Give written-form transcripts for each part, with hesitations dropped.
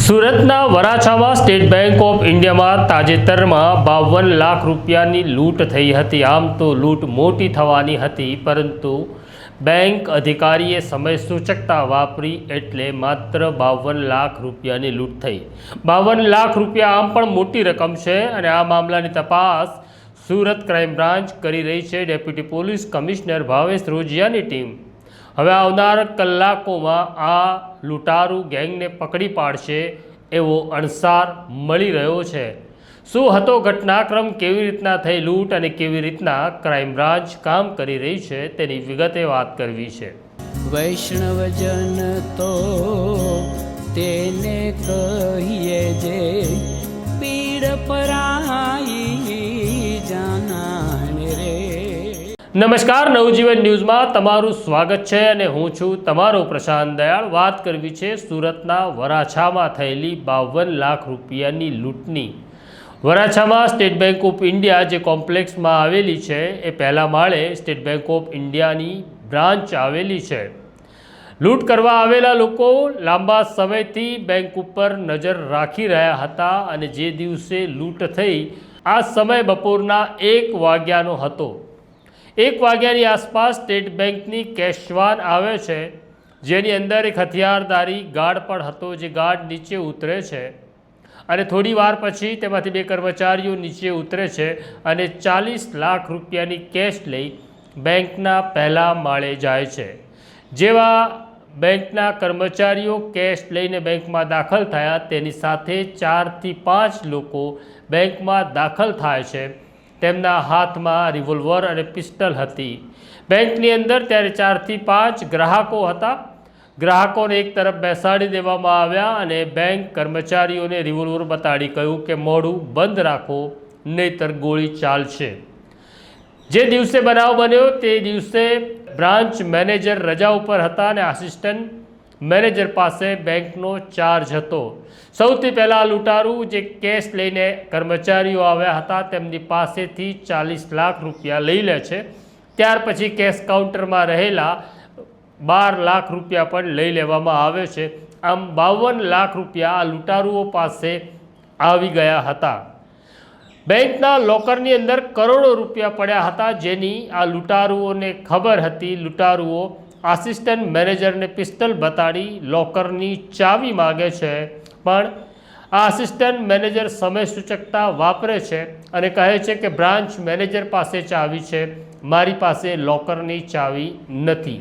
સુરતના વરાછામાં state bank of ઇન્ડિયામાં તાજેતરમાં 52 લાખ રૂપિયાની લૂંટ થઈ હતી। આમ તો લૂંટ મોટી થવાની હતી, પરંતુ બેંક અધિકારીએ સમય સૂચકતા વાપરી એટલે માત્ર 52 લાખ રૂપિયાની લૂંટ થઈ। 52 લાખ રૂપિયા આમ પણ મોટી રકમ છે અને આ મામલાની તપાસ સુરત ક્રાઇમ બ્રાન્ચ કરી રહી છે। ડેપ્યુટી પોલીસ કમિશનર ભાવેશ રોજિયાની ટીમ હવે આવનાર કલાકોમાં આ લૂંટારૂ ગેંગને પકડી પાડશે એવો અણસાર મળી રહ્યો છે। શું હતો ઘટનાક્રમ, કેવી રીતના થઈ લૂંટ અને કેવી રીતના ક્રાઇમ બ્રાન્ચ કામ કરી રહી છે તેની વિગતે વાત કરવી છે। વૈષ્ણવજન તો તેને કહીએ જે પીડ પરાઈ જાનાને રે। નમસ્કાર, નવજીવન ન્યૂઝમાં તમારું સ્વાગત છે અને હું છું તમારો પ્રશાંત દયાળ। વાત કરવી છે સુરતના વરાછામાં થયેલી 52 લાખ રૂપિયાની લૂંટની। વરાછામાં સ્ટેટ બેંક ઓફ ઇન્ડિયા જે કોમ્પ્લેક્સમાં આવેલી છે એ પહેલા માળે સ્ટેટ બેંક ઓફ ઇન્ડિયાની બ્રાન્ચ આવેલી છે। લૂંટ કરવા આવેલા લોકો લાંબા સમયથી બેંક ઉપર નજર રાખી રહ્યા હતા અને જે દિવસે લૂંટ થઈ આ સમય બપોરના 1 વાગ્યાનો હતો। 1 વાગ્યાની આસપાસ સ્ટેટ બેંકની કેશવાન આવે છે, જેની અંદર એક હથિયારધારી ગાર્ડ પણ હતો, જે ગાર્ડ નીચે ઉતરે છે અને થોડી વાર પછી તેમાંથી 2 કર્મચારીઓ નીચે ઉતરે છે અને 40 લાખ રૂપિયાની કેશ લઈ બેંકના પહેલા માળે જાય છે। જેવા બેંકના કર્મચારીઓ કેશ લઈને બેંકમાં દાખલ થયા, તેની સાથે 4 થી 5 લોકો બેંકમાં દાખલ થાય છે। તેમના હાથમાં રિવોલ્વર અને પિસ્ટલ હતી। બેંકની અંદર ત્યારે 4 થી 5 ગ્રાહકો હતા। ગ્રાહકોને એક તરફ બેસાડી દેવામાં આવ્યા અને બેંક કર્મચારીઓને રિવોલ્વર બતાડી કહ્યું કે મોઢું બંધ રાખો, નહીતર ગોળી ચાલશે। જે દિવસે બનાવ બન્યો તે દિવસે બ્રાન્ચ મેનેજર રજા ઉપર હતા અને આસિસ્ટન્ટ મેનેજર પાસે બેંકનો ચાર્જ હતો। સૌથી પહેલાં લૂંટારૂ જે કેશ લઈને કર્મચારીઓ આવ્યા હતા તેમની પાસેથી 40 લાખ રૂપિયા લઈ લે છે। ત્યાર પછી કેશ કાઉન્ટરમાં રહેલા 12 લાખ રૂપિયા પણ લઈ લેવામાં આવે છે। આમ 52 લાખ રૂપિયા આ લૂંટારુઓ પાસે આવી ગયા હતા। બેંકના લોકરની અંદર કરોડો રૂપિયા પડ્યા હતા, જેની આ લૂંટારુઓને ખબર હતી। લૂંટારુઓ આસિસ્ટન્ટ મેનેજરને પિસ્તલ બતાડી લોકરની ચાવી માગે છે, પણ આ આસિસ્ટન્ટ મેનેજર સમય સૂચકતા વાપરે છે અને કહે છે કે બ્રાન્ચ મેનેજર પાસે ચાવી છે, મારી પાસે લોકરની ચાવી નથી।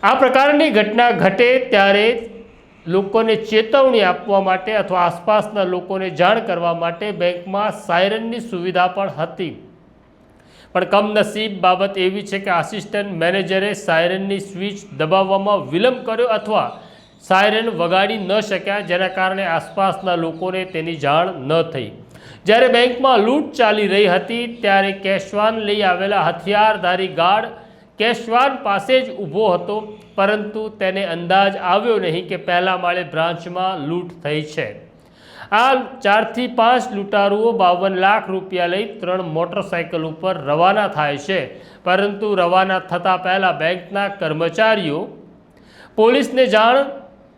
આ પ્રકારની ઘટના ઘટે ત્યારે લોકોને ચેતવણી આપવા માટે અથવા આસપાસના લોકોને જાણ કરવા માટે બેંકમાં સાયરનની સુવિધા પણ હતી, પણ કમનસીબ બાબત એવી છે કે આસિસ્ટન્ટ મેનેજરે સાયરનની સ્વિચ દબાવવામાં વિલંબ કર્યો અથવા સાયરન વગાડી ન શક્યા, જેના કારણે આસપાસના લોકોને તેની જાણ ન થઈ। જ્યારે બેંકમાં લૂંટ ચાલી રહી હતી ત્યારે કેશવાન લઈ આવેલા હથિયારધારી ગાર્ડ કેશવાન પાસે જ ઊભો હતો, પરંતુ તેને અંદાજ આવ્યો નહીં કે પહેલા માળે બ્રાન્ચમાં લૂંટ થઈ છે। આ 4 થી 5 લૂંટારુઓ 52 લાખ રૂપિયા લઈ 3 મોટરસાઇકલ ઉપર રવાના થાય છે, પરંતુ રવાના થતાં પહેલાં બેંકના કર્મચારીઓ પોલીસને જાણ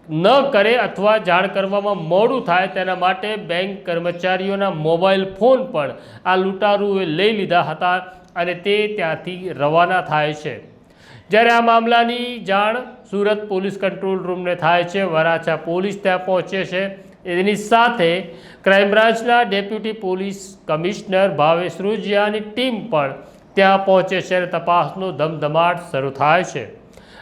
ન કરે અથવા જાણ કરવામાં મોડું થાય તેના માટે બેંક કર્મચારીઓના મોબાઈલ ફોન પણ આ લૂંટારુઓએ લઈ લીધા હતા અને તે ત્યાંથી રવાના થાય છે। જ્યારે આ મામલાની જાણ સુરત પોલીસ કંટ્રોલ રૂમને થાય છે, વરાછા પોલીસ ત્યાં પહોંચે છે। એની સાથે ક્રાઇમ બ્રાન્ચના ડેપ્યુટી પોલીસ કમિશનર ભાવેશ રોજિયાની ટીમ પણ ત્યાં પહોંચે છે અને તપાસનો ધમધમાટ શરૂ થાય છે।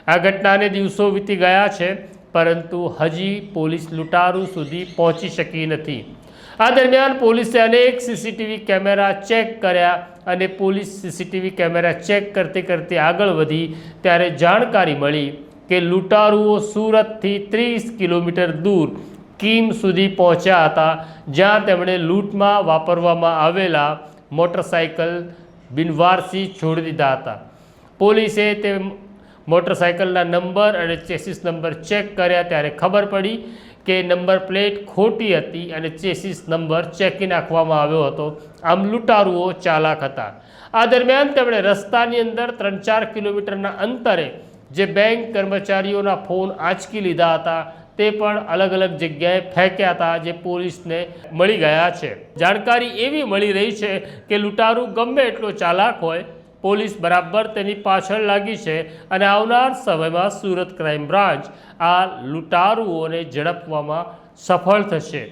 આ ઘટનાને દિવસો વીતી ગયા છે, પરંતુ હજી પોલીસ લૂંટારૂ સુધી પહોંચી શકી નથી। આ દરમિયાન પોલીસે અનેક સીસીટીવી કેમેરા ચેક કર્યા અને પોલીસ સીસીટીવી કેમેરા ચેક કરતી કરતી આગળ વધી ત્યારે જાણકારી મળી કે લૂંટારુઓ સુરતથી 30 કિલોમીટર દૂર કીમ સુધી પહોંચ્યા હતા, જ્યાં તેમણે લૂંટમાં વાપરવામાં આવેલા મોટરસાઇકલ બિનવારસી છોડી દીધા હતા। પોલીસે તે મોટરસાઇકલના નંબર અને ચેસિસ નંબર ચેક કર્યા ત્યારે ખબર પડી કે નંબર પ્લેટ ખોટી હતી અને ચેસિસ નંબર ચેકી નાખવામાં આવ્યો હતો। આમ લૂંટારુઓ ચાલાક હતા। આ દરમિયાન તેમણે રસ્તાની અંદર 3-4 કિલોમીટરના અંતરે જે બેંક કર્મચારીઓના ફોન આંચકી લીધા હતા તે પણ અલગ અલગ જગ્યાએ ફેંક્યા હતા, જે પોલીસને મળી ગયા છે. જાણકારી એવી મળી રહી છે કે લૂંટારૂ ગમે એટલો ચાલાક હોય, પોલીસ બરાબર તેની પાછળ લાગી છે અને આવનાર સમયમાં સુરત ક્રાઇમ બ્રાન્ચ આ લૂંટારુઓને ઝડપવામાં સફળ થશે.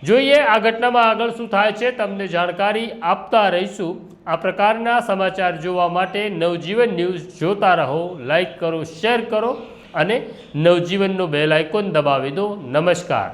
જોઈએ આ ઘટનામાં આગળ શું થાય છે, તમને જાણકારી આપતા રહીશું. આ પ્રકારના સમાચાર જોવા માટે નવજીવન ન્યૂઝ જોતા રહો. લાઈક કરો, શેર કરો અને નવજીવનનો બેલ આઇકોન દબાવી દો. નમસ્કાર.